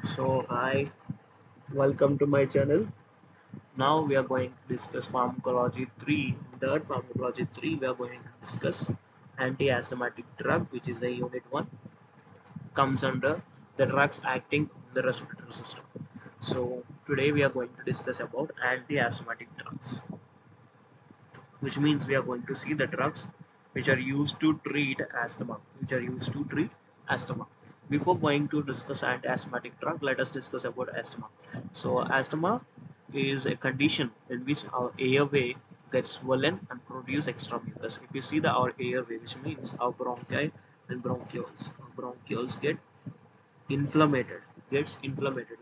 So hi, welcome to my channel. Now we are going to discuss pharmacology 3. Third pharmacology 3 we are going to discuss anti-asthmatic drug, which is a unit 1, comes under the drugs acting on the respiratory system. So today we are going to discuss about anti-asthmatic drugs, which means we are going to see the drugs which are used to treat asthma, Before going to discuss anti-asthmatic drug, let us discuss about asthma. So asthma is a condition in which our airway gets swollen and produce extra mucus. If you see our airway, which means our bronchi and bronchioles gets inflamed,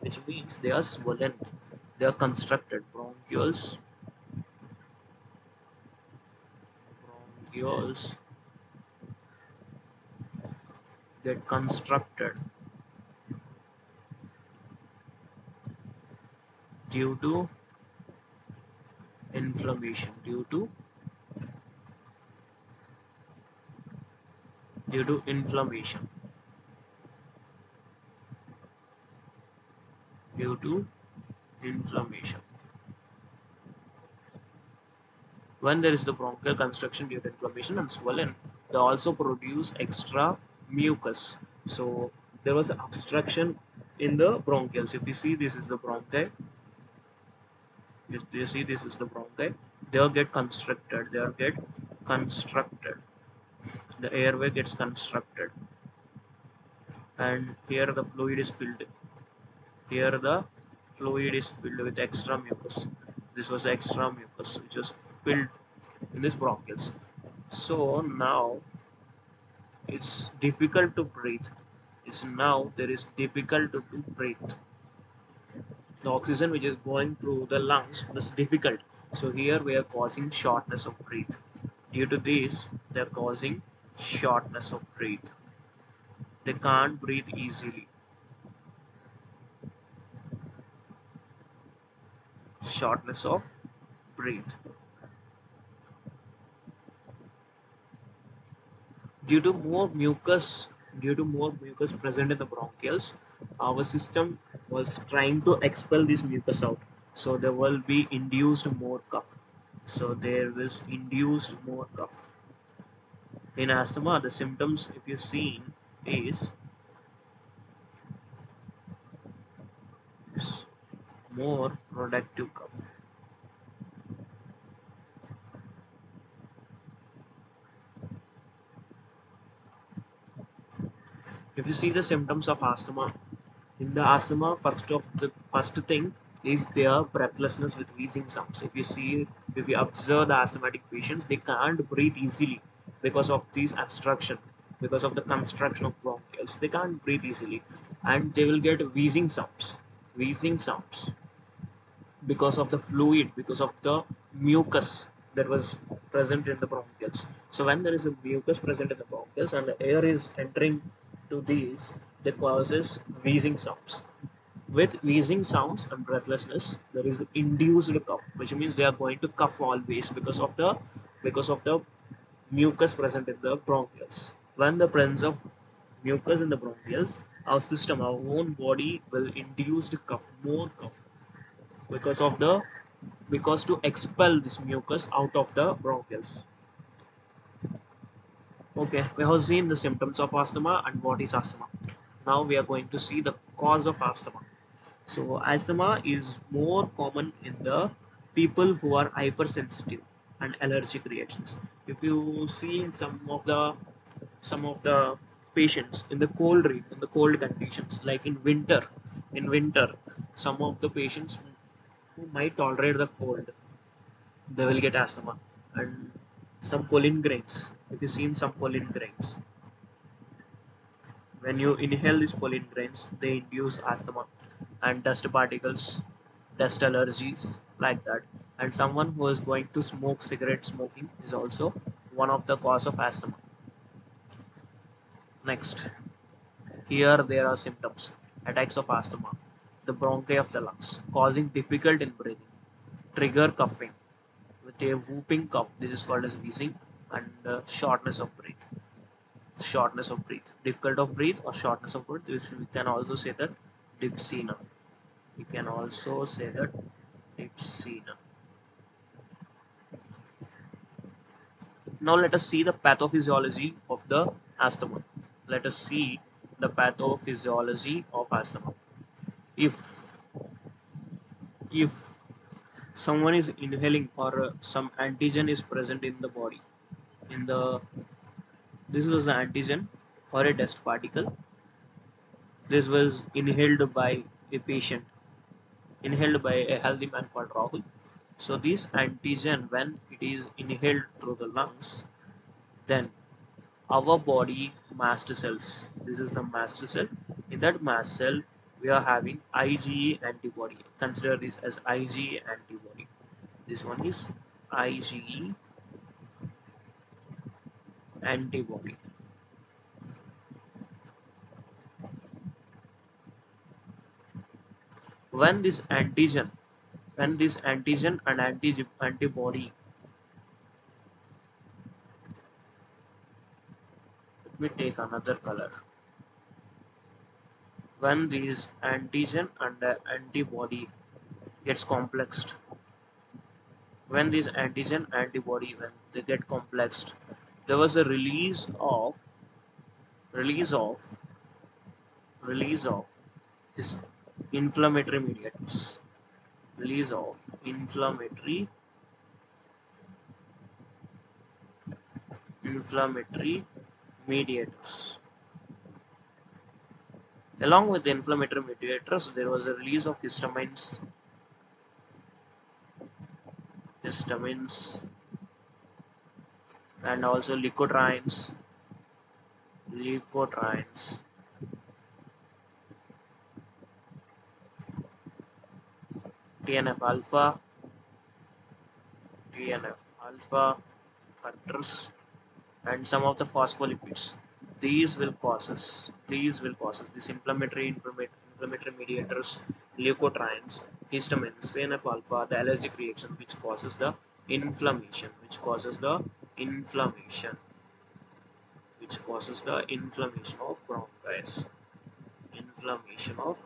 which means they are swollen, they are constructed. Bronchioles get constructed due to inflammation due to inflammation due to inflammation When there is the bronchial constriction due to inflammation and swelling, they also produce extra mucus. So there was obstruction in the bronchioles. If you see, this is the bronchi. If you see, this is the bronchi. They'll get constricted. The airway gets constructed, and here the fluid is filled. Here the fluid is filled with extra mucus. This was extra mucus which was filled in this bronchioles. So now it's difficult to breathe. It's now there is difficult to breathe. The oxygen which is going through the lungs is difficult. So here we are causing shortness of breath. Due to this, they are causing shortness of breath. They can't breathe easily. Shortness of breath. Due to more mucus present in the bronchioles, our system was trying to expel this mucus out, so there will be induced more cough. In asthma, the symptoms, if you've seen, is more productive cough. If you see the symptoms of asthma, in the asthma, first thing is their breathlessness with wheezing sounds. If you observe the asthmatic patients, they can't breathe easily because of this obstruction, because of the construction of bronchioles. They can't breathe easily, and they will get wheezing sounds because of the fluid, because of the mucus that was present in the bronchioles. So when there is a mucus present in the bronchioles and the air is entering to these, that causes wheezing sounds. With wheezing sounds and breathlessness, there is induced cough, which means they are going to cough always because of the mucus present in the bronchioles. When the presence of mucus in the bronchioles, our own body will induce the cough, more cough, because of the because to expel this mucus out of the bronchioles. Okay, we have seen the symptoms of asthma and what is asthma. Now we are going to see the cause of asthma. So asthma is more common in the people who are hypersensitive and allergic reactions. If you see in some of the patients in the cold conditions, like in winter, some of the patients who might tolerate the cold, they will get asthma. And some pollen grains, if you see some pollen grains, when you inhale these pollen grains, they induce asthma. And dust particles, dust allergies, like that. And someone who is going to smoke cigarette smoking is also one of the cause of asthma. Next, here there are symptoms: attacks of asthma, the bronchi of the lungs causing difficulty in breathing, trigger coughing with a whooping cough, this is called as wheezing. And shortness of breath, difficult of breathe or shortness of breath, which we can also say that Dipsina. You can also say that Dipsina. Now let us see the pathophysiology of the asthma. Let us see the pathophysiology of asthma. If if someone is inhaling or some antigen is present in the body, in the this was the antigen or a dust particle. This was inhaled by a patient, inhaled by a healthy man called Rahul. So this antigen, when it is inhaled through the lungs, then our body mast cells. This is the mast cell. In that mast cell, we are having IgE antibody. Consider this as IgE antibody. This one is IgE antibody. When this antigen, when this antigen and antibody, let me take another color. When this antigen and antibody gets complexed, when this antigen antibody when they get complexed, there was a release of release of this inflammatory mediators, release of inflammatory mediators. Along with the inflammatory mediators, there was a release of histamines, and also leukotrienes, TNF alpha, TNF alpha factors, and some of the phospholipids. These will causes this inflammatory mediators, leukotrienes, histamines, TNF alpha, the allergic reaction, which causes the inflammation, inflammation, which causes the inflammation of bronchus, inflammation of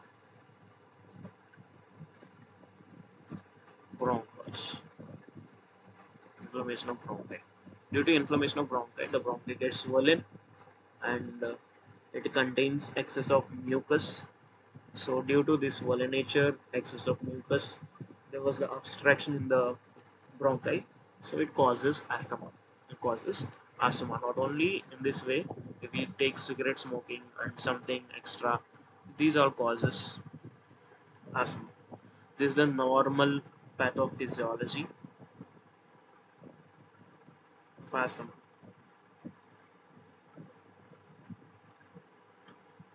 bronchus, inflammation of bronchi. Due to inflammation of bronchi, the bronchi gets swollen and it contains excess of mucus. So due to this swollen nature, excess of mucus, there was the obstruction in the bronchi. So it causes asthma. It causes asthma. Not only in this way, if we take cigarette smoking and something extra, these all causes asthma. This is the normal pathophysiology of asthma.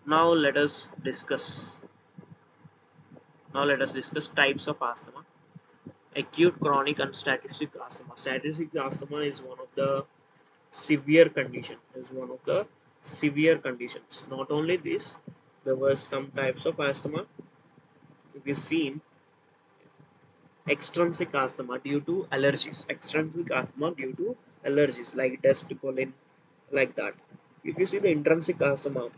Now let us discuss. Now let us discuss types of asthma. Acute, chronic, and statistic asthma. Statistic asthma is one of the severe condition. Is one of the severe conditions. Not only this, there were some types of asthma. If you see extrinsic asthma due to allergies. Extrinsic asthma due to allergies like dust, pollen, like that. If you see the intrinsic asthma,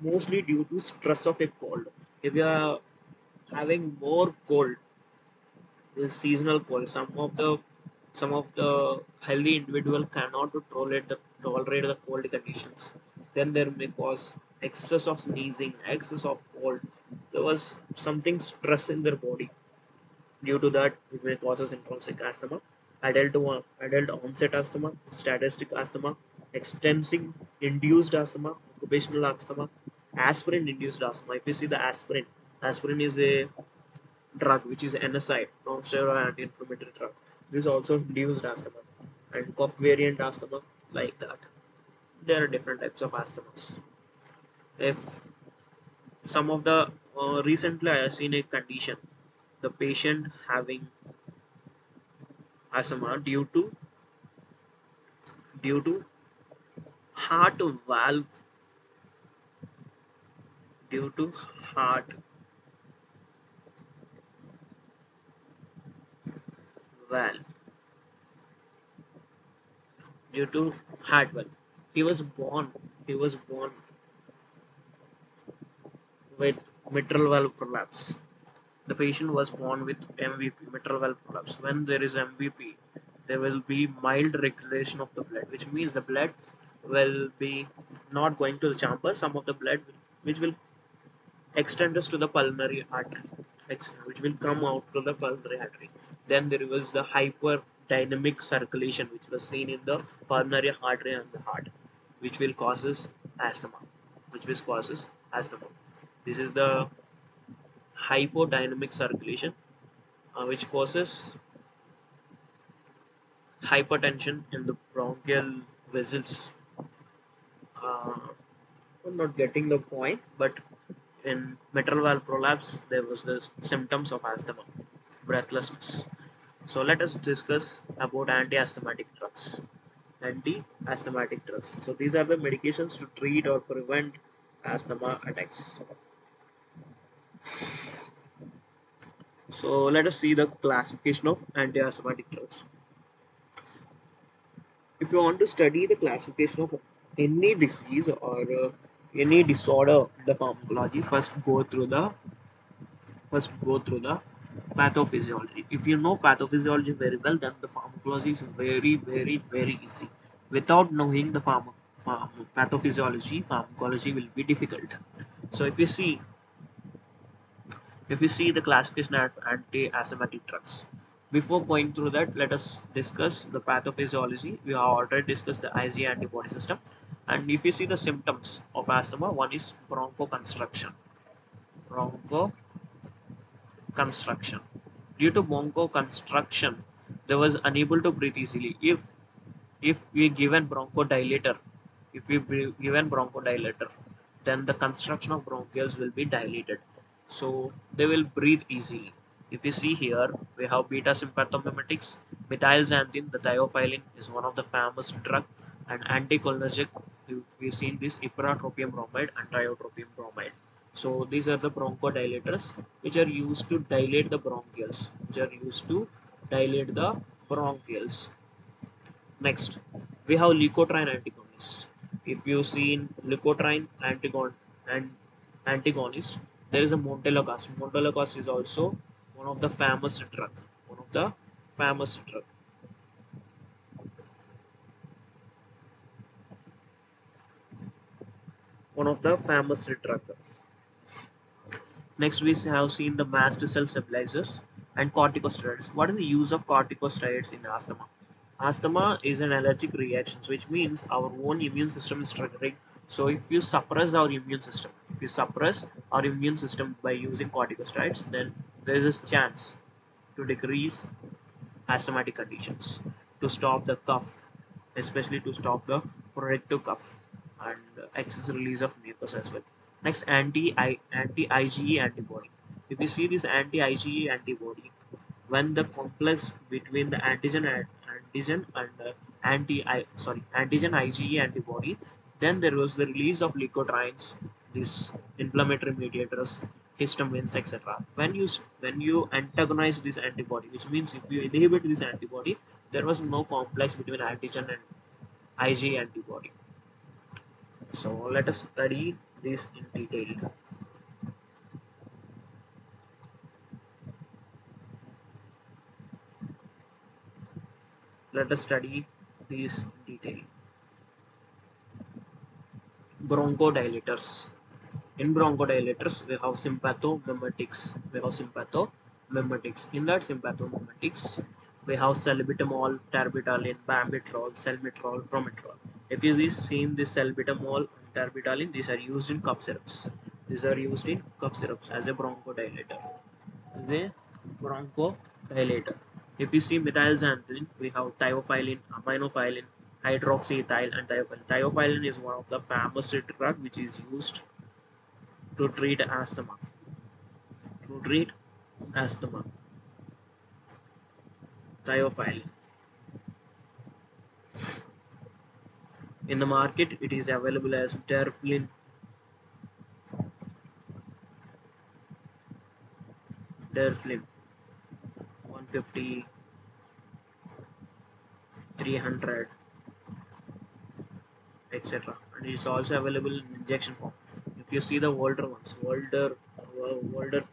mostly due to stress of a cold. If you are having more cold, this seasonal cold, some of the healthy individual cannot tolerate the cold conditions. Then there may cause excess of sneezing, excess of cold. There was something stress in their body. Due to that, it may causes intrinsic asthma, adult onset asthma, statistic asthma, extensive induced asthma, occupational asthma, aspirin induced asthma. If you see the aspirin is a drug which is NSAID, non-steroidal anti-inflammatory drug. This also induced asthma and cough variant asthma, like that. There are different types of asthmas. If some of the recently I have seen a condition, the patient having asthma due to heart valve, due to heart valve, due to heart valve. He was born. He was born with mitral valve prolapse. The patient was born with MVP, mitral valve prolapse. When there is MVP, there will be mild regulation of the blood, which means the blood will be not going to the chamber. Some of the blood which will extend us to the pulmonary artery, which will come out to the pulmonary artery. Then there was the hyperdynamic circulation, which was seen in the pulmonary artery and the heart, which will causes asthma, which will causes asthma. This is the hypodynamic circulation, which causes hypertension in the bronchial vessels. I'm not getting the point, but in mitral valve prolapse, there was the symptoms of asthma, breathlessness. So let us discuss about anti-asthmatic drugs. Anti-asthmatic drugs. So these are the medications to treat or prevent asthma attacks. So let us see the classification of anti-asthmatic drugs. If you want to study the classification of any disease or any disorder in the pharmacology, first go through the pathophysiology. If you know pathophysiology very well, then the pharmacology is very, very, very easy. Without knowing the pathophysiology, pharmacology will be difficult. So if you see the classification of anti-asthmatic drugs. Before going through that, let us discuss the pathophysiology. We have already discussed the IgE antibody system. And if you see the symptoms of asthma, one is bronchoconstriction. Bronchoconstriction. Due to bronchoconstriction, they was unable to breathe easily. If we given bronchodilator, if we given bronchodilator, then the construction of bronchioles will be dilated, so they will breathe easily. If you see here, we have beta sympathomimetics, methylxanthine, the thiophylline is one of the famous drug, and anticholinergic. We've seen this ipratropium bromide and tiotropium bromide. So these are the bronchodilators which are used to dilate the bronchioles, Next, we have leukotriene antagonist. If you see in leukotriene and antagonist, there is a montelukast. Montelukast is also one of the famous drug. One of the famous drug. One of the famous drug. Next, we have seen the mast cell stabilizers and corticosteroids. What is the use of corticosteroids in asthma? Asthma is an allergic reaction, which means our own immune system is triggering. So if you suppress our immune system by using corticosteroids, then there is a chance to decrease asthmatic conditions, to stop the cough, especially to stop the productive cough and excess release of mucus as well. Next, anti-IgE antibody. If you see this anti-IgE antibody, when the complex between the antigen and antigen IgE antibody, then there was the release of leukotrienes, these inflammatory mediators, histamines, etc. When you antagonize this antibody, which means if you inhibit this antibody, there was no complex between antigen and IgE antibody. So let us study this in detail. Let us study these in detail. Bronchodilators. In bronchodilators, we have sympathomimetics. In that sympathomimetics, we have salbutamol, terbutaline, bambitrol, salmeterol, formoterol. If you see this salbutamol and terbutaline, these are used in cough syrups. As a bronchodilator. As a bronchodilator. If you see methylxanthine, we have thiophylline, aminophylline, hydroxyethyl, and thiophylline. Thiophylline is one of the famous drug which is used to treat asthma. To treat asthma, thiophylline. In the market, it is available as Derflin 150, 300, etc. And it is also available in injection form. If you see the older ones, our older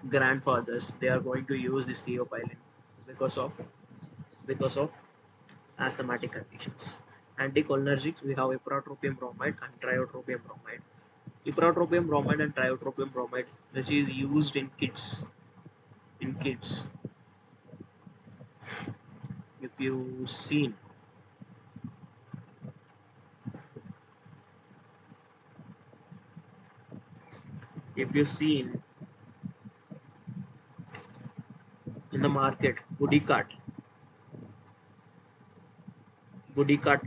grandfathers, they are going to use this theophylline because of because of asthmatic conditions. Anticholinergics, we have ipratropium bromide and tiotropium bromide. Ipratropium bromide and tiotropium bromide, which is used in kids. In kids, if you seen, if you seen in the market, Budicart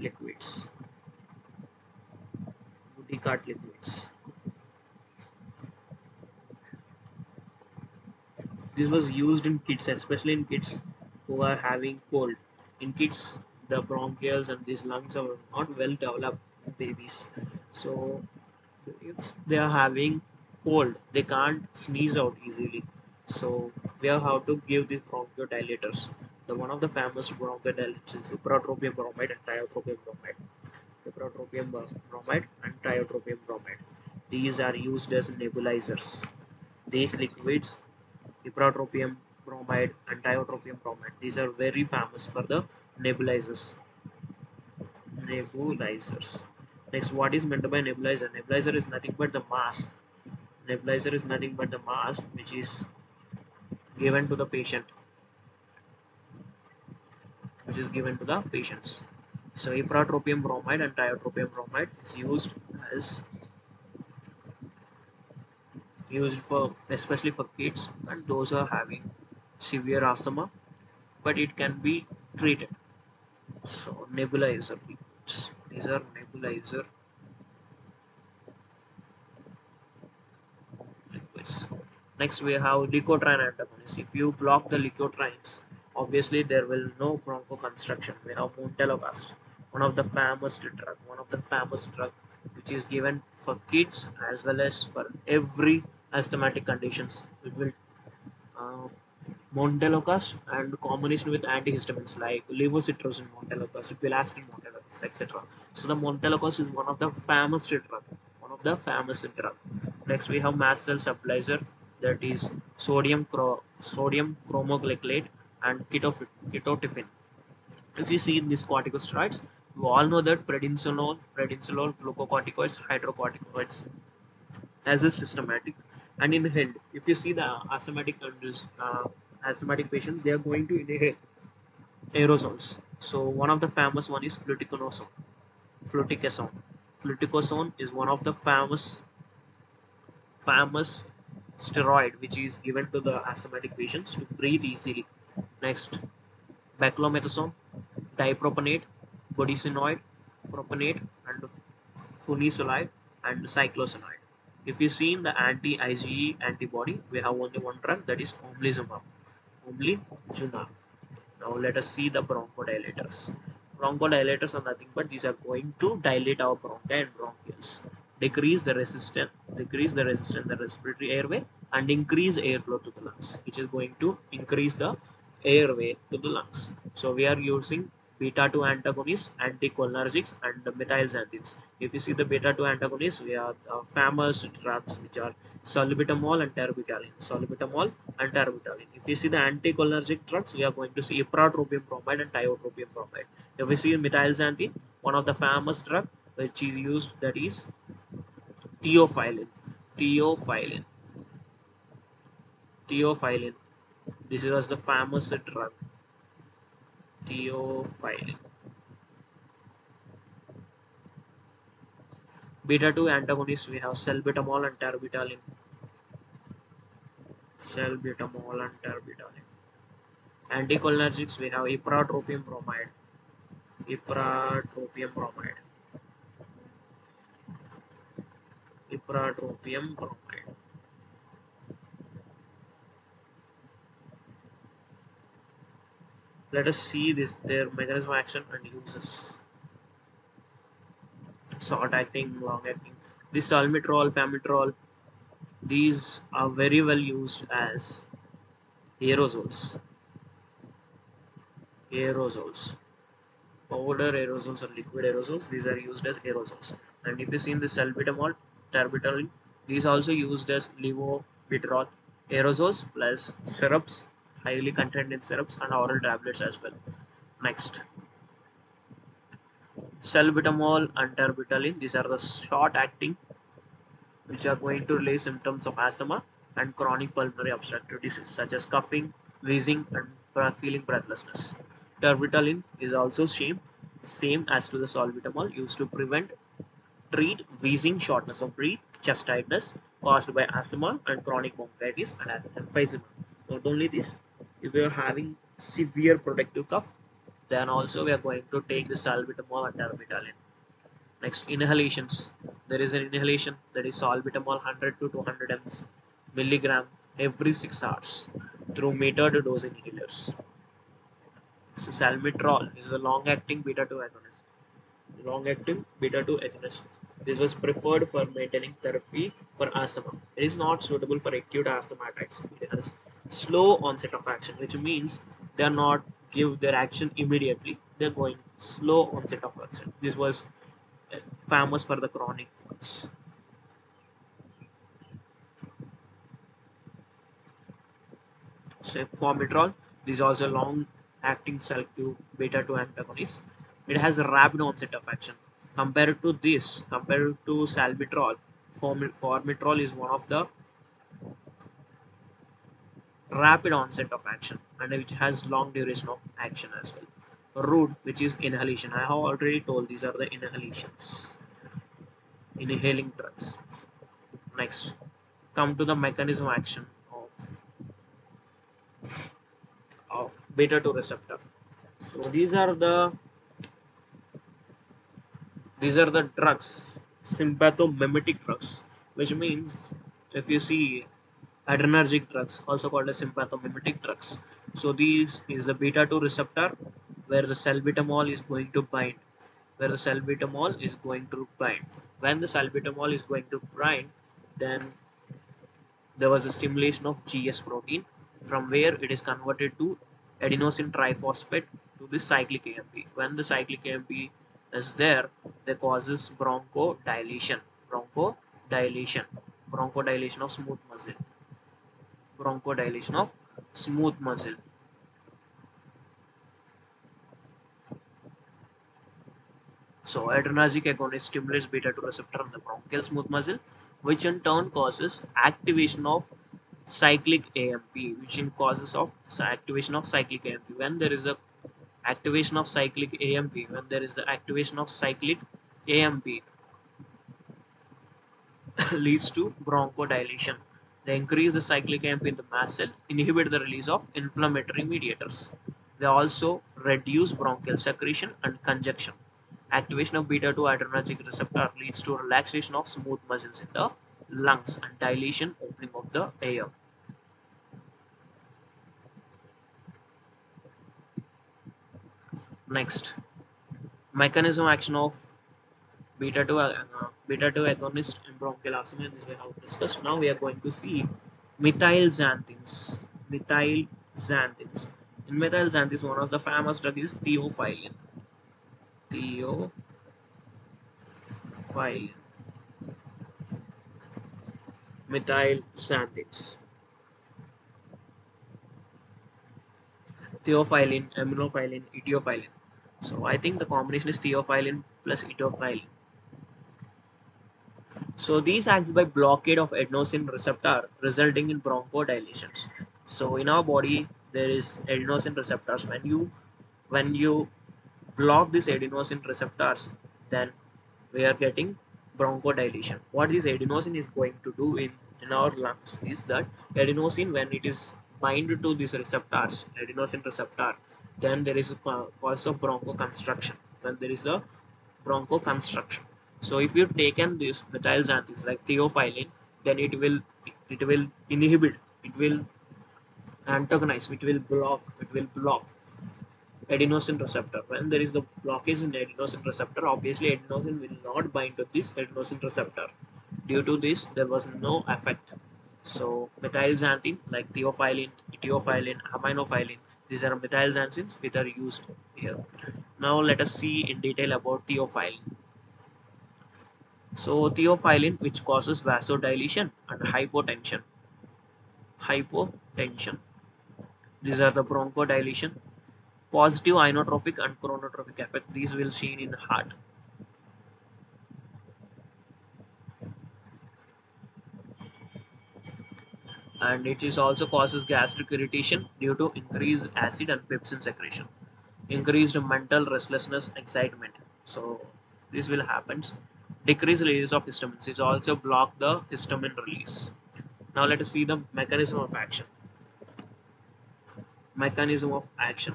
liquids, Budicart liquids. This was used in kids, especially in kids who are having cold. In kids, the bronchioles and these lungs are not well developed in babies. So if they are having cold, they can't sneeze out easily. So we have how to give these bronchodilators. The one of the famous bronchodilators is ipratropium bromide and tiotropium bromide. Ipratropium bromide and tiotropium bromide. These are used as nebulizers. These liquids, ipratropium bromide and tiotropium bromide, these are very famous for the nebulizers. Nebulizers. Next, what is meant by nebulizer? Nebulizer is nothing but the mask. Nebulizer is nothing but the mask which is given to the patient, which is given to the patients. So ipratropium bromide and tiotropium bromide is as used for especially for kids and those who are having severe asthma, but it can be treated. So nebulizer liquids. These are nebulizer liquids. Next we have leukotriene antagonists. If you block the leukotrienes, obviously there will no bronchoconstriction. We have montelukast, one of the famous drug which is given for kids as well as for every asthmatic conditions. It will uh, montelukast and combination with antihistamines like levocetirizine montelukast, bilastine montelukast, etc. So the montelukast is one of the famous drug, one of the famous drug. Next we have mast cell stabilizer, that is sodium chromoglycolate and ketotifen. If you see in these corticosteroids, you all know that prednisolone, glucocorticoids, hydrocorticoids as a systematic and inhaled. If you see the asthmatic patients, they are going to inhale aerosols. So one of the famous one is fluticasone. Fluticasone is one of the famous steroid which is given to the asthmatic patients to breathe easily. Next, beclomethasone, dipropionate, budesonide, propionate, and funisolide and cyclosinide. If you see in the anti-IgE antibody, we have only one drug, that is omalizumab. Omalizumab. Now let us see the bronchodilators. Bronchodilators are nothing but these are going to dilate our bronchi and bronchioles, decrease the resistance in the respiratory airway, and increase airflow to the lungs, which is going to increase the airway to the lungs. So we are using beta 2 antagonists, anticholinergics, and the methylxanthines. If you see the beta 2 antagonists, we have famous drugs which are salbutamol and terbutaline. Salbutamol and terbutaline. If you see the anticholinergic drugs, we are going to see ipratropium bromide and tiotropium bromide. If we see methylxanthine, one of the famous drug which is used, that is theophylline. Theophylline. Theophylline. This was the famous drug. Theophylline. Beta 2 antagonists, we have salbutamol and terbutaline. Salbutamol and terbutaline. Anticholinergics, we have ipratropium bromide. Ipratropium bromide. Ipratropium bromide. Let us see this their mechanism of action and uses. Short acting, long acting. This salmeterol, famiterol, these are very well used as aerosols. Aerosols. Powder aerosols or liquid aerosols, these are used as aerosols. And if you see in the salbutamol, terbutaline, These also used as levovitrol aerosols plus syrups, highly contained in syrups and oral tablets as well. Next, salbutamol and terbutaline. These are the short-acting which are going to relieve symptoms of asthma and chronic pulmonary obstructive disease such as coughing, wheezing, and feeling breathlessness. Terbutaline is also same as to the salbutamol, used to treat wheezing, shortness of breath, chest tightness caused by asthma and chronic bronchitis and emphysema. Not only this, if we are having severe productive cough, then also we are going to take the salbutamol and terbutaline. Next, inhalations. There is an inhalation that is salbutamol 100 to 200 milligram every 6 hours through metered dose inhalers. So salmeterol is a long-acting beta-2 agonist. Long-acting beta-2 agonist. This was preferred for maintaining therapy for asthma. It is not suitable for acute asthma attacks. It has slow onset of action, which means they are not give their action immediately. They are going slow onset of action. This was famous for the chronic ones. So formoterol, this is also long-acting selective beta-2 antagonist. It has a rapid onset of action. Compared to salmeterol, formoterol is one of the rapid onset of action and which has long duration of action as well. Root, which is inhalation. I have already told these are the inhalations, inhaling drugs. Next, come to the mechanism action of beta 2 receptor. So these are the drugs, sympathomimetic drugs, which means if you see adrenergic drugs, also called as sympathomimetic drugs. So these is the beta 2 receptor where the salbutamol is going to bind. Where the salbutamol is going to bind. When the salbutamol is going to bind, then there was a stimulation of GS protein from where it is converted to adenosine triphosphate to the cyclic AMP. When the cyclic AMP is there, that causes bronchodilation, bronchodilation of smooth muscle, bronchodilation of smooth muscle. So adrenergic agonist stimulates beta 2 receptor on the bronchial smooth muscle, which in turn causes activation of cyclic AMP, which in causes of activation of cyclic AMP. When there is a activation of cyclic AMP, when there is the activation of cyclic AMP, leads to bronchodilation. They increase the cyclic AMP in the mast cell, inhibit the release of inflammatory mediators. They also reduce bronchial secretion and congestion. Activation of beta 2 adrenergic receptor leads to relaxation of smooth muscles in the lungs and dilation opening of the air. Next, mechanism action of beta 2 agonist in bronchial asthma. This we have discussed. Now we are going to see methylxanthines. Methylxanthines. In methylxanthines, one of the famous drug is theophylline. Theophylline. Methylxanthines. Theophylline, aminophylline, etiophyllene. So I think the combination is theophylline plus etiophyllene. So these acts by blockade of adenosine receptor resulting in bronchodilations. So in our body there is adenosine receptors. When you block these adenosine receptors, then we are getting bronchodilation. What this adenosine is going to do in our lungs is that adenosine, when it is bind to these receptors, adenosine receptor, then there is a cause of bronchoconstriction. When there is the bronchoconstriction. So if you've taken this methylxanthines like theophylline, then it will inhibit, it will antagonize, it will block adenosine receptor. When there is the blockage in the adenosine receptor, obviously adenosine will not bind to this adenosine receptor. Due to this, there was no effect. So methylxanthine like theophylline, etiophyllene, aminophylline, these are methylxanthines which are used here. Now let us see in detail about theophylline. So theophylline, which causes vasodilation and hypotension. Hypotension. These are the bronchodilation. Positive inotropic and chronotropic effect. These will seen in heart. And it is also causes gastric irritation due to increased acid and pepsin secretion, increased mental restlessness, excitement. So this will happen. Decreased release of histamines. It also block the histamine release. Now let us see the mechanism of action. Mechanism of action.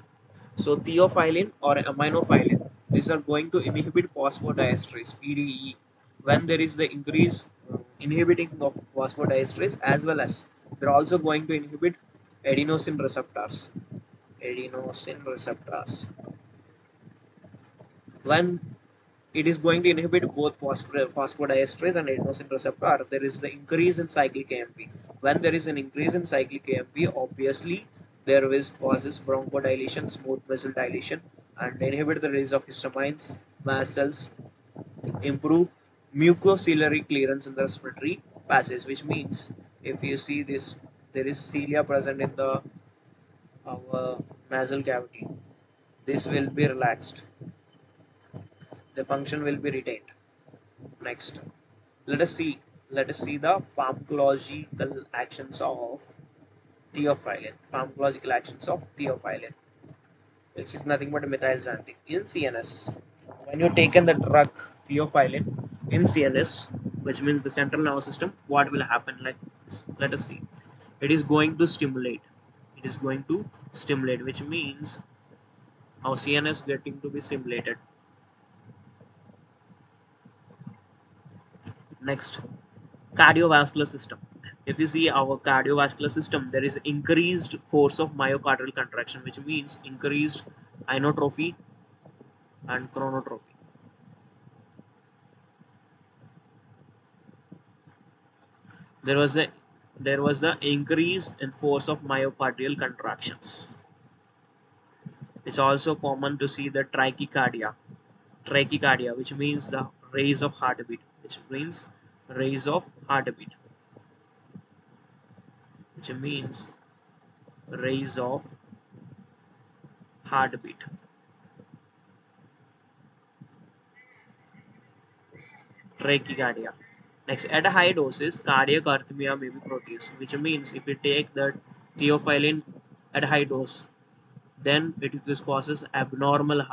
So theophylline or aminophylline, these are going to inhibit phosphodiesterase PDE when there is the increase inhibiting of phosphodiesterase, as well as they're also going to inhibit adenosine receptors. Adenosine receptors. When it is going to inhibit both phosphodiesterase and adenosine receptor, there is the increase in cyclic AMP. When there is an increase in cyclic AMP, obviously there is causes bronchodilation, smooth muscle dilation, and inhibit the release of histamines, mast cells, improve mucociliary clearance in the respiratory passage, which means if you see this, there is cilia present in the our nasal cavity. This will be relaxed. The function will be retained. Next, let us see the pharmacological actions of theophylline. Pharmacological actions of theophylline, which is nothing but methylxanthine in CNS. When you taken the drug theophylline in CNS, which means the central nervous system, what will happen? Like, let us see. It is going to stimulate. It is going to stimulate, which means our CNS getting to be stimulated. Next, cardiovascular system. If you see our cardiovascular system, there is increased force of myocardial contraction, which means increased inotrophy and chronotrophy. There was a the increase in force of myocardial contractions. It's also common to see the trachycardia, which means the raise of heartbeat, which means raise of heartbeat, which means raise of heartbeat. Trachycardia. Next, at high doses, cardiac arrhythmia may be produced, which means if you take the theophylline at high dose, then it causes abnormal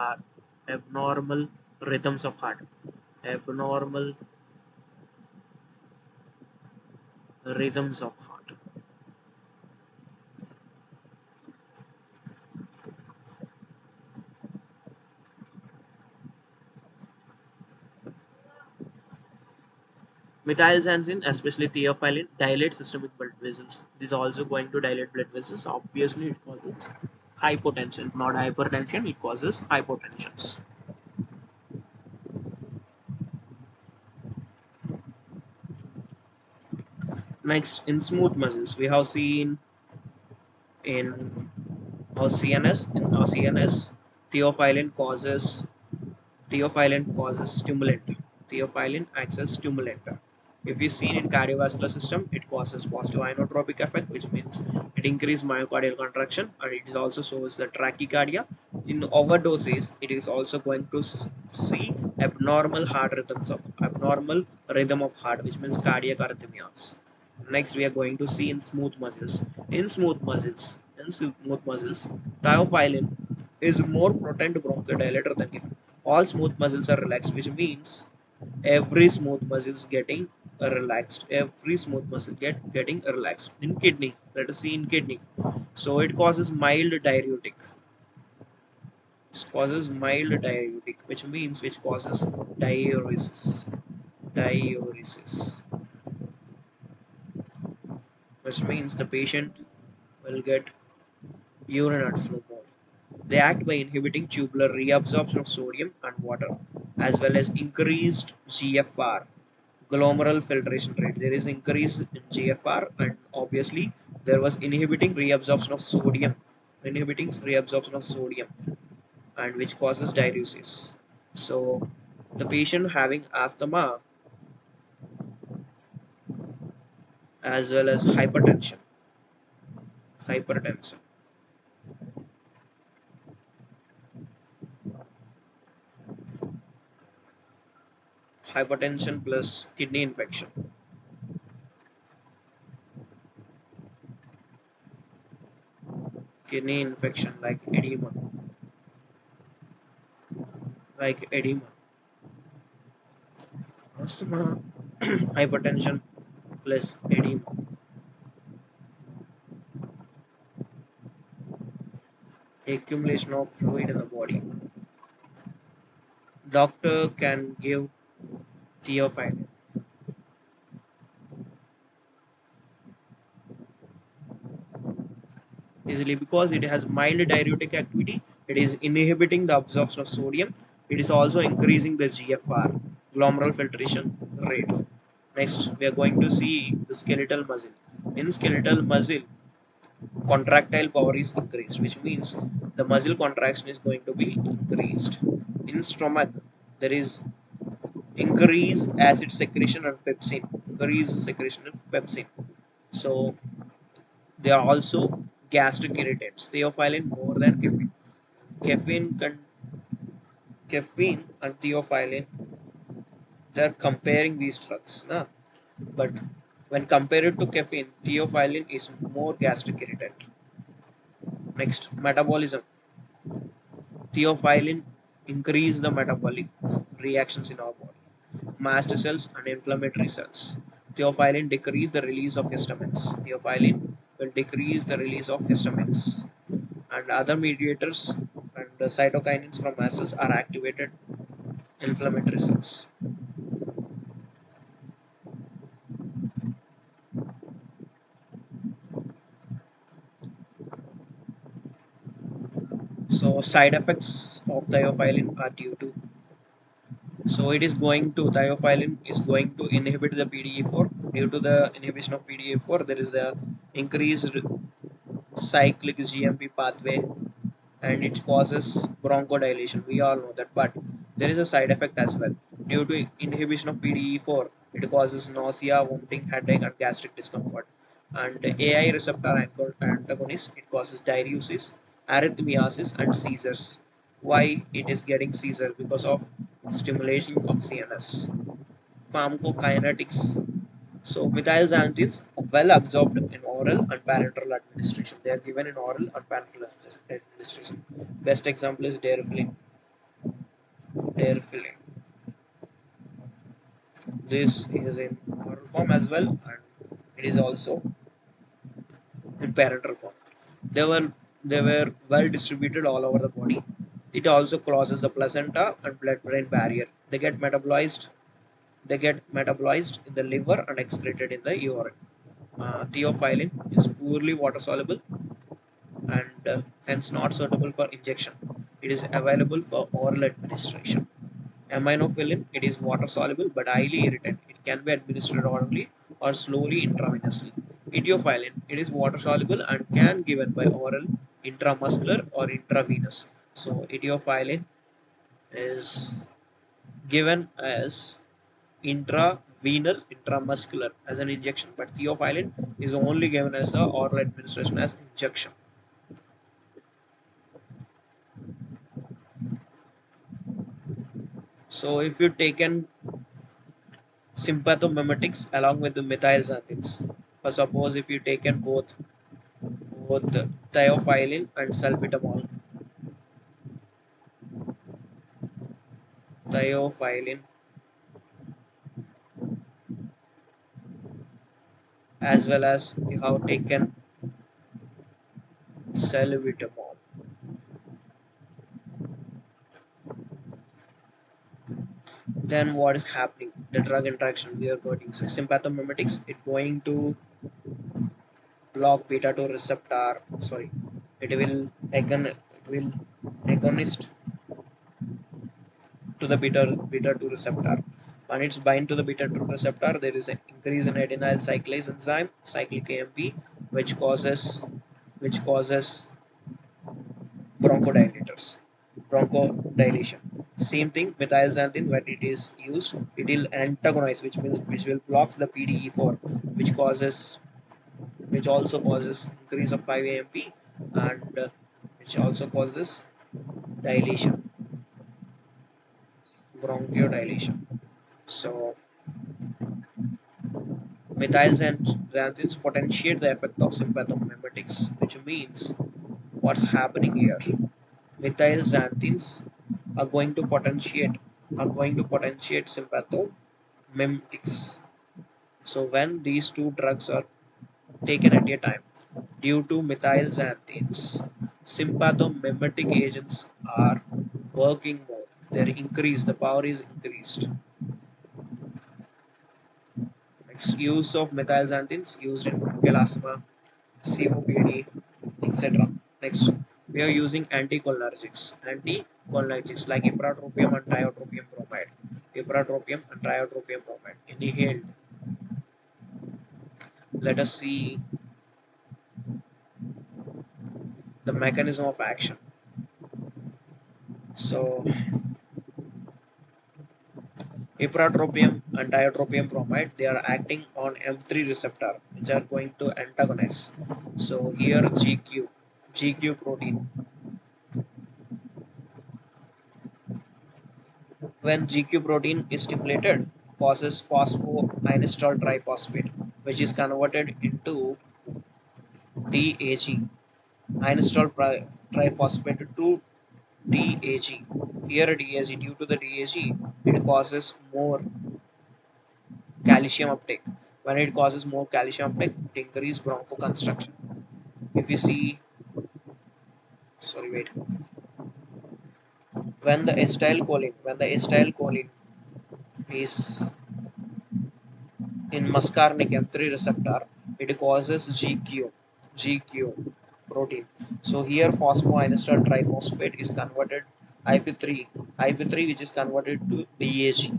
rhythms of heart, abnormal rhythms of heart. Methylxanthine, especially theophylline, dilates systemic blood vessels. This is also going to dilate blood vessels. Obviously, it causes hypotension, not hypertension. It causes hypotensions. Next, in smooth muscles, we have seen in our CNS. In our CNS, theophylline causes stimulant. Theophylline acts as stimulant. If we see in cardiovascular system, it causes positive inotropic effect, which means it increases myocardial contraction, and it is also shows the tachycardia. In overdoses, it is also going to see abnormal rhythm of heart, which means cardiac arrhythmias. Next, we are going to see in smooth muscles. In smooth muscles, thiophyllin is more potent bronchodilator than given. All smooth muscles are relaxed, which means every smooth muscle is getting relaxed. Every smooth muscle getting relaxed. In kidney, let us see in kidney. So it causes mild diuretic. It causes mild diuretic, which causes diuresis. Diuresis, which means the patient will get urine outflow more. They act by inhibiting tubular reabsorption of sodium and water, as well as increased GFR, glomerular filtration rate. There is increase in GFR, and obviously there was inhibiting reabsorption of sodium, and which causes diuresis. So the patient having asthma as well as hypertension. Hypertension. Hypertension plus kidney infection. Kidney infection like edema. Like edema. Asthma, hypertension plus edema. Accumulation of fluid in the body. Doctor can give theophylline easily because it has mild diuretic activity. It is inhibiting the absorption of sodium. It is also increasing the GFR, glomerular filtration rate. Next, we are going to see the skeletal muscle. In skeletal muscle, contractile power is increased, which means the muscle contraction is going to be increased. In stomach, there is increased acid secretion and pepsin, increased secretion of pepsin. So they are also gastric irritants. Theophylline more than caffeine. Caffeine, caffeine and theophylline, they are comparing these drugs. Nah? But when compared to caffeine, theophylline is more gastric irritant. Next, metabolism. Theophylline increase the metabolic reactions in our body. Mast cells and inflammatory cells. Theophylline decrease the release of histamines. Theophylline will decrease the release of histamines. And other mediators and the cytokinins from mast cells are activated inflammatory cells. So side effects of thiophyllin are due to, so it is going to, thiophyllin is going to inhibit the PDE4. Due to the inhibition of PDE4, there is the increased cyclic GMP pathway and it causes bronchodilation. We all know that, but there is a side effect as well. Due to inhibition of PDE4, it causes nausea, vomiting, headache, and gastric discomfort. And AI receptor antagonist, it causes diuresis, arrhythmiasis, and seizures. Why it is getting seizure? Because of stimulation of CNS. Pharmacokinetics. So methylxanthines are well absorbed in oral and parenteral administration. They are given in oral and parenteral administration. Best example is Darafilin. Darafilin. This is in oral form as well, and it is also in parenteral form. They were they were well distributed all over the body. It also crosses the placenta and blood-brain barrier. They get metabolized in the liver and excreted in the urine. Theophylline is poorly water soluble and hence not suitable for injection. It is available for oral administration. Aminophylline, it is water soluble but highly irritant. It can be administered orally or slowly intravenously. Etiophylline, it is water soluble and can be given by oral, intramuscular or intravenous. So etiophylline is given as intravenal, intramuscular as an injection, but theophylline is only given as the oral administration as injection. So if you taken sympathomimetics along with the methylxanthines, or suppose if you taken both thiophyllin and salbutamol, thiophyllin as well as you have taken salbutamol, then what is happening? The drug interaction we are going to use sympathomimetics. It's going to block beta 2 receptor. Sorry, it will agonist to the beta 2 receptor. When it's bind to the beta 2 receptor, there is an increase in adenyl cyclase enzyme, cyclic AMP, which causes which causes bronchodilators, bronchodilation. Same thing, methylxanthine, when it is used, it will antagonize, which means which will block the PDE4, which causes, which also causes increase of 5-AMP, and which also causes dilation, bronchodilation. So methylxanthines potentiate the effect of sympathomimetics, which means what's happening here? Methylxanthines are going to potentiate sympathomimetics. So when these two drugs are taken at a time, due to methylxanthines, sympathomimetic agents are working more. They're increased, the power is increased. Next, use of methylxanthines used in bronchial asthma, COPD, etc. Next, we are using anticholinergics. Anticholinergics like ipratropium and tiotropium bromide. Ipratropium and tiotropium bromide. Inhaled. Let us see the mechanism of action. So, ipratropium and tiotropium bromide, they are acting on M3 receptor, which are going to antagonize. So here GQ protein. When GQ protein is stimulated, causes phosphoinositol triphosphate, which is converted into DAG, inositol triphosphate to DAG. Here DAG, due to the DAG, it causes more calcium uptake. When it causes more calcium uptake, it increases bronchoconstriction. If you see, sorry, wait, when the acetylcholine is in muscarinic M3 receptor, it causes GQ protein. So here phosphoinositol triphosphate is converted IP3 which is converted to DAG.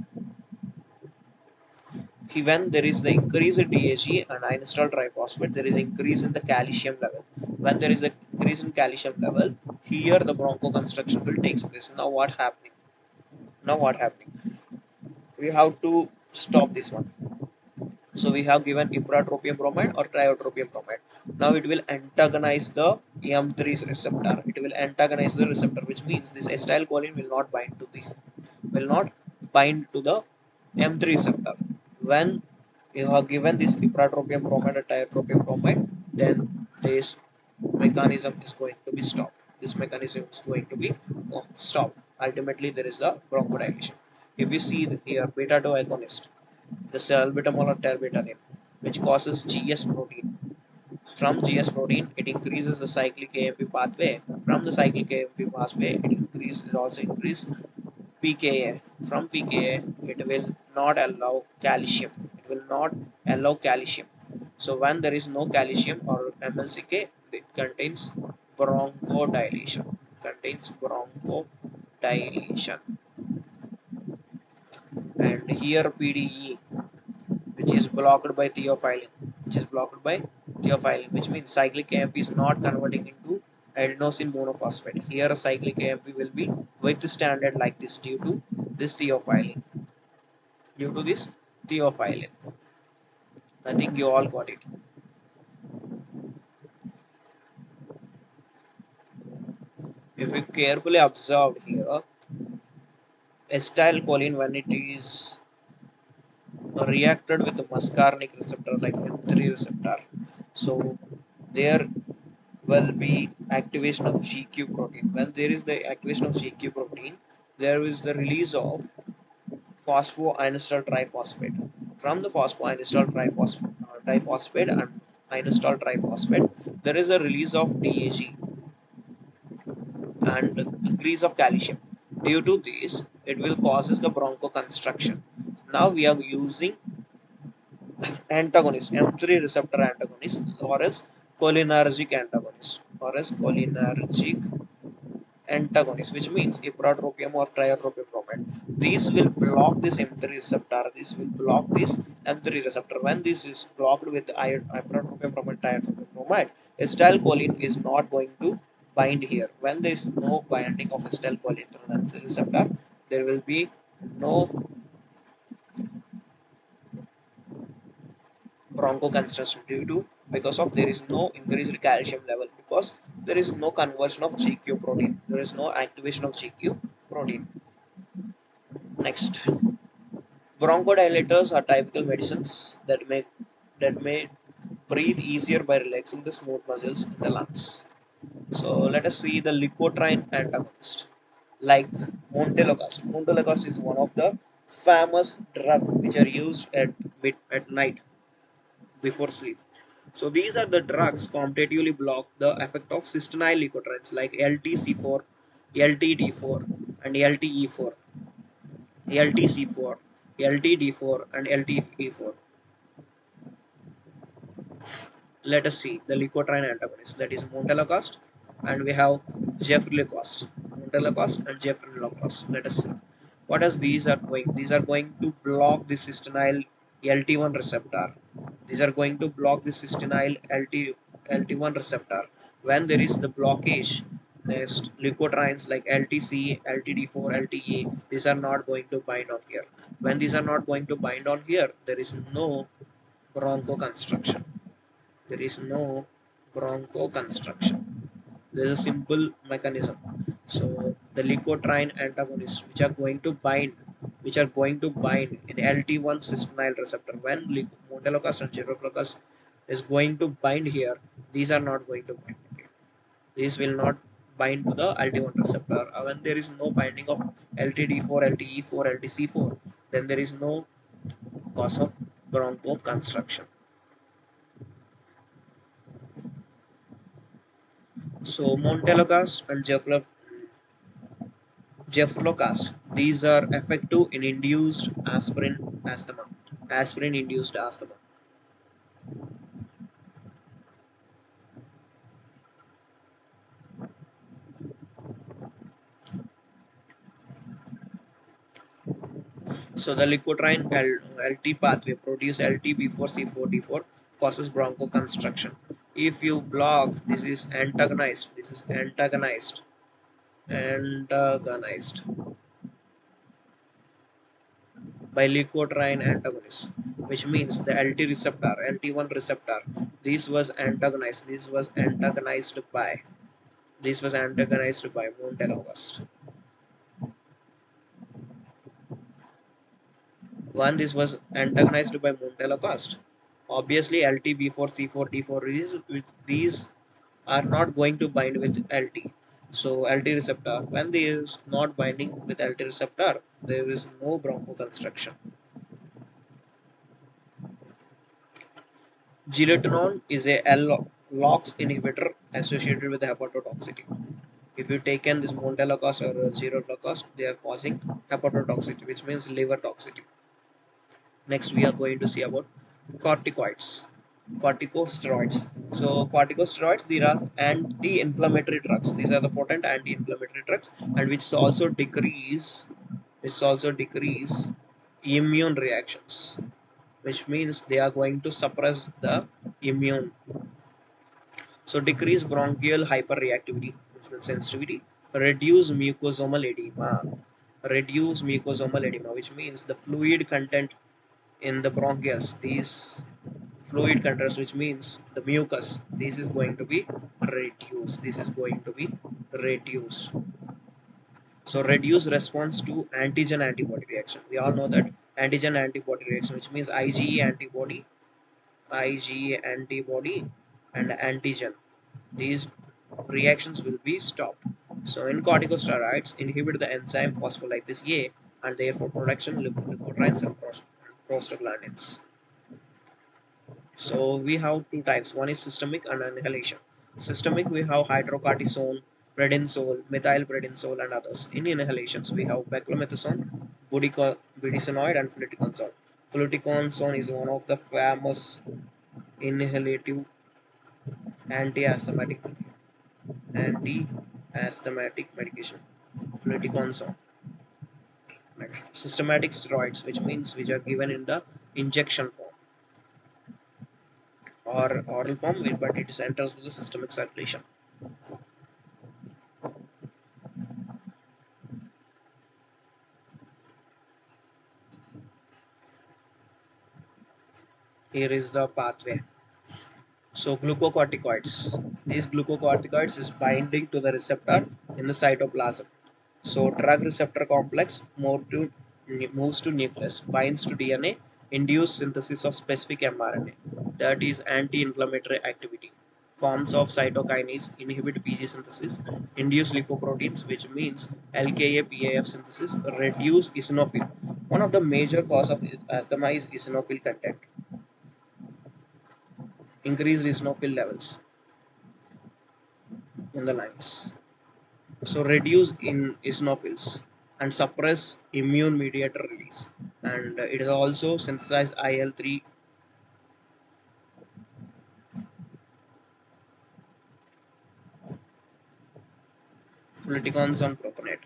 When there is the increase in DAG and inositol triphosphate, there is increase in the calcium level. When there is a increase in calcium level, here the bronchoconstriction will take place. Now what happening? Now what happening? We have to stop this one. So we have given ipratropium bromide or tiotropium bromide. Now it will antagonize the M3 receptor. It will antagonize the receptor, which means this acetylcholine will not bind to the M3 receptor. When you have given this ipratropium bromide or tiotropium bromide, then this mechanism is going to be stopped. This mechanism is going to be stopped. Ultimately, there is the bronchodilation. If we see here, beta 2 agonist, the salbutamol or which causes GS protein. From GS protein, it increases the cyclic AMP pathway. From the cyclic AMP pathway, it also increase PKA. From PKA, it will not allow calcium. It will not allow calcium. So when there is no calcium or MLCK, it contains bronchodilation. Contains bronchodilation. And here PDE, which is blocked by theophylline, which means cyclic AMP is not converting into adenosine monophosphate. Here cyclic AMP will be withstanded like this this theophylline due to this theophylline. I think you all got it. If we carefully observe here, acetylcholine, when it is reacted with the muscarinic receptor like M3 receptor, so there will be activation of GQ protein. When there is the activation of GQ protein, there is the release of phosphoinositol triphosphate. From the phosphoinositol triphosphate and inositol triphosphate, there is a release of DAG and increase of calcium. Due to this, it will causes the bronchoconstriction. Now we are using antagonist, M3 receptor antagonist, or else cholinergic antagonist, which means ipratropium or tiotropium bromide. These will block this M3 receptor. This will block this M3 receptor. When this is blocked with ipratropium bromide, tiotropium bromide, acetylcholine is not going to bind here. When there is no binding of acetylcholine through the M3 receptor, there will be no bronchoconstriction due to because of there is no increased calcium level, because there is no conversion of GQ protein, there is no activation of GQ protein. Next, bronchodilators are typical medicines that may breathe easier by relaxing the smooth muscles in the lungs. So let us see the leukotriene antagonist, like montelukast. Montelukast is one of the famous drugs which are used at night before sleep. So these are the drugs competitively block the effect of cysteine leukotrienes like LTC4, LTD4, and LTE4, LTC4, LTD4, and LTE4. Let us see the leukotriene antagonist, that is montelukast, and we have gefilocast. Montelukast and gefilocast. Let us see what else these are going. These are going to block the cysteine LT1 receptor. These are going to block the cysteine LT1 receptor. When there is the blockage, next leukotrienes like LTC, LTD4, LTE, these are not going to bind on here. When these are not going to bind on here, there is no bronchoconstriction. There is no bronchoconstriction. There is a simple mechanism. So the leukotriene antagonists which are going to bind in LT1 cysteine receptor. When montelukast and giroflocus is going to bind here, these are not going to bind. Okay. These will not bind to the LT1 receptor. When there is no binding of LTD4, LTE4, LTC4, then there is no cause of bronchoconstriction. So montelukast and geflocast, these are effective in induced aspirin induced asthma. So the leukotriene LT pathway produce LT before C4D4 causes bronchoconstriction. If you block, this is antagonized by leukotriene antagonist, which means the LT receptor, LT1 receptor, this was antagonized by montelukast. One, this was antagonized by montelukast. Obviously, LT before C4D4, these are not going to bind with LT. So LT receptor, when there is not binding with LT receptor, there is no bronchoconstriction. Gelatinol is a LOX inhibitor associated with hepatotoxicity. If you taken this montelukast or giroflocus, they are causing hepatotoxicity, which means liver toxicity. Next, we are going to see about corticoids, corticosteroids. So, corticosteroids, these are anti-inflammatory drugs. These are the potent anti-inflammatory drugs, and which also decrease immune reactions, which means they are going to suppress the immune. So, decrease bronchial hyperreactivity, which means sensitivity, reduce mucosomal edema, which means the fluid content in the bronchioles, these fluid content, which means the mucus, this is going to be reduced. So reduce response to antigen antibody reaction. We all know that antigen antibody reaction, which means IgE antibody and antigen, these reactions will be stopped. So in corticosteroids inhibit the enzyme phospholipase A and therefore production leukotrienes and prostaglandins. So we have two types. One is systemic and inhalation. Systemic, we have hydrocortisone, prednisone, methylprednisone, and others. In inhalations, we have beclomethasone, budesonide, and fluticasone. Fluticasone is one of the famous inhalative anti-asthmatic anti-asthmatic medication. Fluticasone. Next, systematic steroids, which are given in the injection form or oral form, but it enters to the systemic circulation. Here is the pathway. So glucocorticoids. These glucocorticoids is binding to the receptor in the cytoplasm. So drug receptor complex moves to nucleus, binds to DNA, induce synthesis of specific mRNA. That is anti-inflammatory activity. Forms of cytokinase inhibit Pg synthesis, induce lipoproteins, which means LKA-PAF synthesis, reduce eosinophil. One of the major cause of asthma is eosinophil content. Increase eosinophil levels in the lungs. So reduce in eosinophils and suppress immune mediator release. And it is also synthesize IL-3 fluticons on propionate.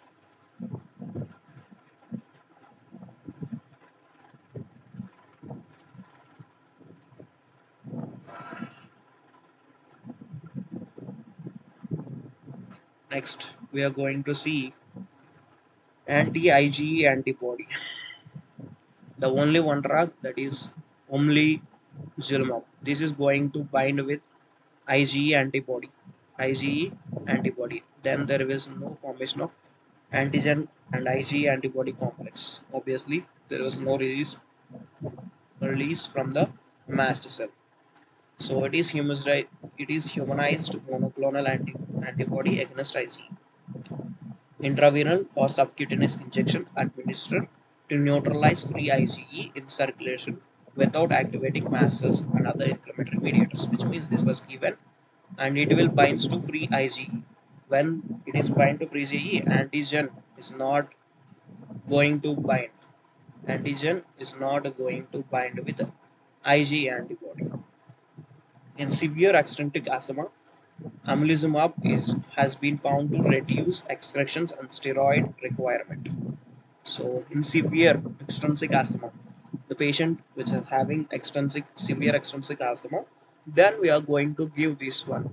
Next, we are going to see anti-IgE antibody. The only one drug that is only Zulmab. This is going to bind with IgE antibody. IgE antibody. Then there is no formation of antigen and IgE antibody complex. Obviously, there was no release from the mast cell. So it is humanized monoclonal antibody against IgE. Intravenous or subcutaneous injection administered to neutralize free IgE in circulation without activating mast cells and other inflammatory mediators, which means this was given and it will binds to free IgE. When it is bind to free IgE, antigen is not going to bind. Antigen is not going to bind with IgE antibody. In severe extrinsic asthma, amlizumab has been found to reduce excretions and steroid requirement. So in severe extrinsic asthma, the patient which is having severe extrinsic asthma, then we are going to give this one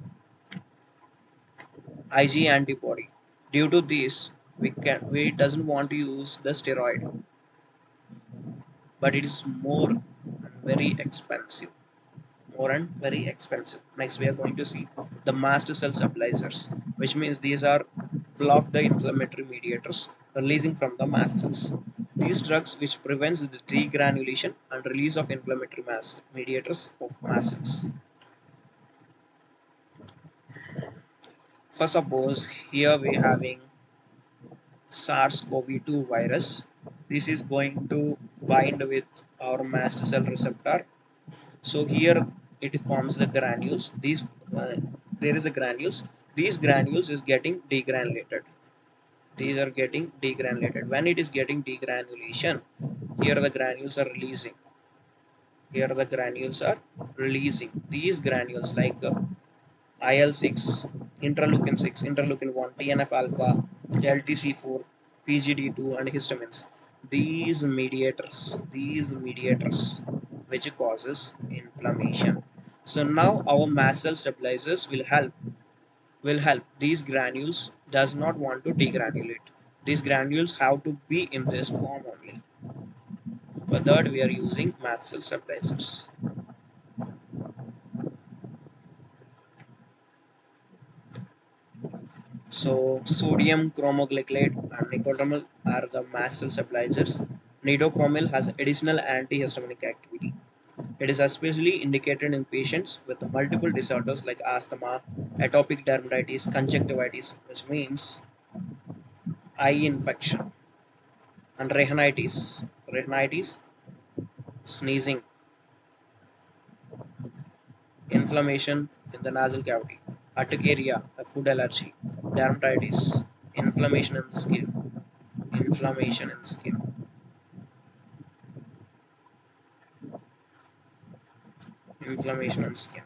IgE antibody. Due to this, we doesn't want to use the steroid, but it is more and very expensive. More and very expensive. Next, we are going to see the mast cell stabilizers, which means these are block the inflammatory mediators releasing from the mast cells. These drugs which prevents the degranulation and release of inflammatory mast mediators of mast cells. For suppose here we having SARS-CoV-2 virus. This is going to bind with our mast cell receptor. So here it forms the granules. There is a granules. These granules is getting degranulated. These are getting degranulated. When it is getting degranulation, here the granules are releasing. Here the granules are releasing. These granules like IL-6, interleukin 6, interleukin 1, TNF alpha, LTC4, PGD2, and histamines. These mediators, which causes inflammation. So now our mast cell stabilizers will help. These granules does not want to degranulate. These granules have to be in this form only. For that we are using mast cell stabilizers. So sodium chromoglycolate and nicotramol are the mast cell stabilizers. Nidocromil has additional antihistaminic activity. It is especially indicated in patients with multiple disorders like asthma, atopic dermatitis, conjunctivitis, which means eye infection, and rhinitis, sneezing, inflammation in the nasal cavity, urticaria, a food allergy, dermatitis, inflammation in the skin, inflammation in the skin, inflammation in the skin.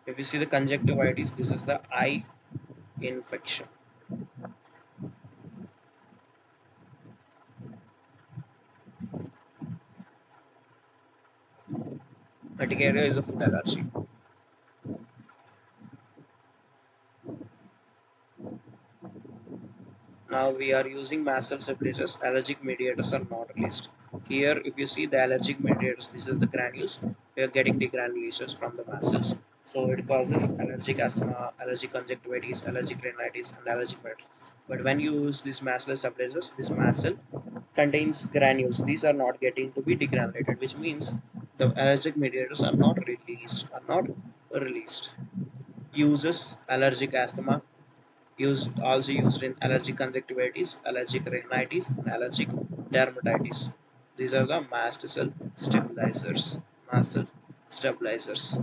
If you see the conjunctivitis, this is the eye infection. Urticaria is a food allergy. Now we are using mast cell stabilizers. Allergic mediators are not released. Here, if you see the allergic mediators, this is the granules. We are getting the granulations from the mast cells. So it causes allergic asthma, allergic conjunctivitis, allergic rhinitis, and allergic mediators. But when you use these massless stabilizers, this mast cell contains granules. These are not getting to be degranulated, which means the allergic mediators are not released. Uses allergic asthma, also used in allergic conjunctivitis, allergic rhinitis, and allergic dermatitis. These are the mast cell stabilizers. Mast cell stabilizers.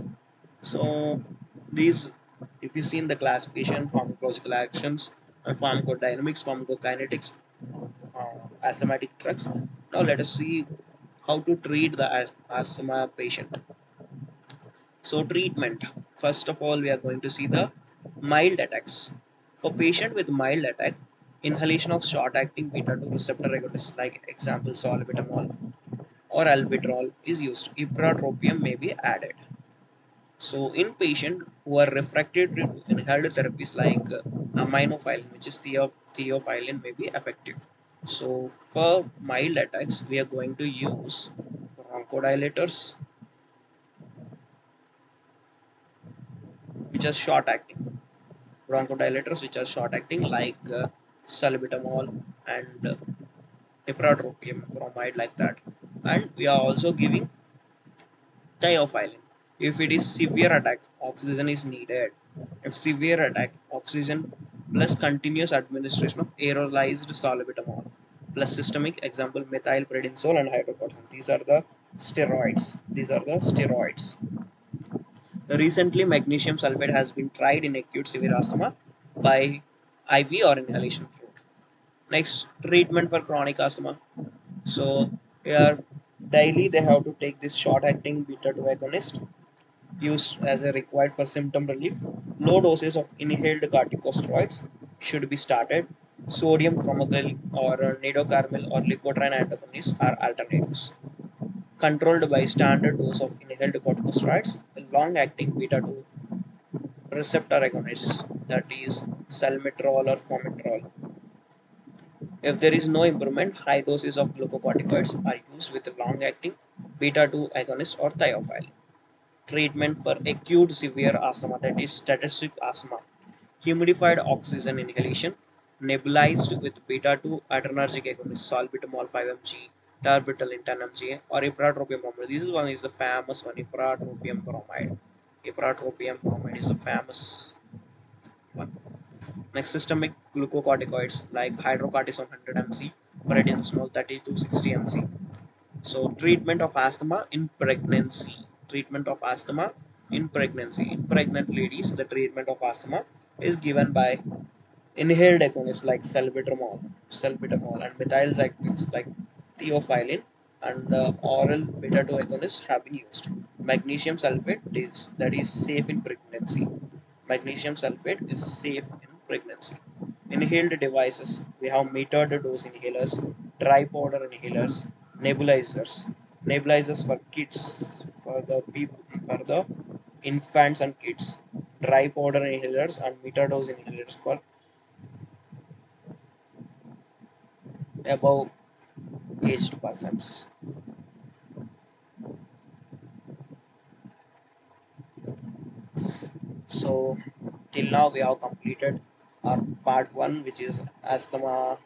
So these, if you see in the classification, pharmacological actions and pharmacodynamics, pharmacokinetics of asthmatic drugs. Now let us see how to treat the asthma patient. So treatment. First of all, we are going to see the mild attacks. For patient with mild attack, inhalation of short-acting beta-2 receptor agonists like example salbutamol or albuterol is used. Ipratropium may be added. So in patient who are refractory to inhaled therapies like aminophylline, which is theophylline, may be effective. So for mild attacks, we are going to use bronchodilators, which are short-acting. Bronchodilators which are short acting like salbutamol and ipratropium bromide, like that. And we are also giving thiophylline. If it is severe attack, oxygen is needed. If severe attack, oxygen plus continuous administration of aerolized salbutamol plus systemic, example methylprednisolone and hydrocortisone. These are the steroids. Recently, magnesium sulfate has been tried in acute severe asthma by IV or inhalation route. Next, treatment for chronic asthma. So, here daily they have to take this short-acting beta-2 agonist used as a required for symptom relief. Low doses of inhaled corticosteroids should be started. Sodium chromogyl or nidocarmel or leukotriene antagonists are alternatives. Controlled by standard dose of inhaled corticosteroids, long-acting beta-2 receptor agonists, that is salmeterol or formoterol. If there is no improvement, high doses of glucocorticoids are used with long-acting beta-2 agonist or thiophylline. Treatment for acute severe asthma, that is static asthma. Humidified oxygen inhalation, nebulized with beta-2 adrenergic agonist, salbutamol 5 mg, darbetalin 10 mg, or ipratropium bromide. This one is the famous one, ipratropium bromide. Ipratropium bromide is the famous one. Next, systemic glucocorticoids like hydrocortisone 100 mg, prednisolone 30 to 60 mg. So, treatment of asthma in pregnancy. Treatment of asthma in pregnancy. In pregnant ladies, the treatment of asthma is given by inhaled agonists like salbutamol and methylcyclines like theophylline, and oral beta-2 agonists have been used. Magnesium sulfate is that is safe in pregnancy. Magnesium sulfate is safe in pregnancy. Inhaled devices. We have metered dose inhalers, dry powder inhalers, nebulizers. Nebulizers for kids, for the infants and kids. Dry powder inhalers and metered dose inhalers for above aged persons. So till now we have completed our part 1, which is asthma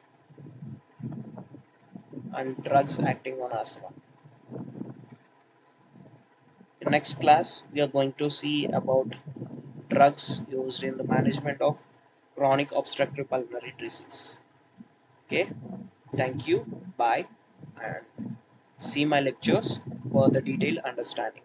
and drugs acting on asthma. In next class we are going to see about drugs used in the management of chronic obstructive pulmonary disease. Okay, thank you, bye, and see my lectures for the detailed understanding.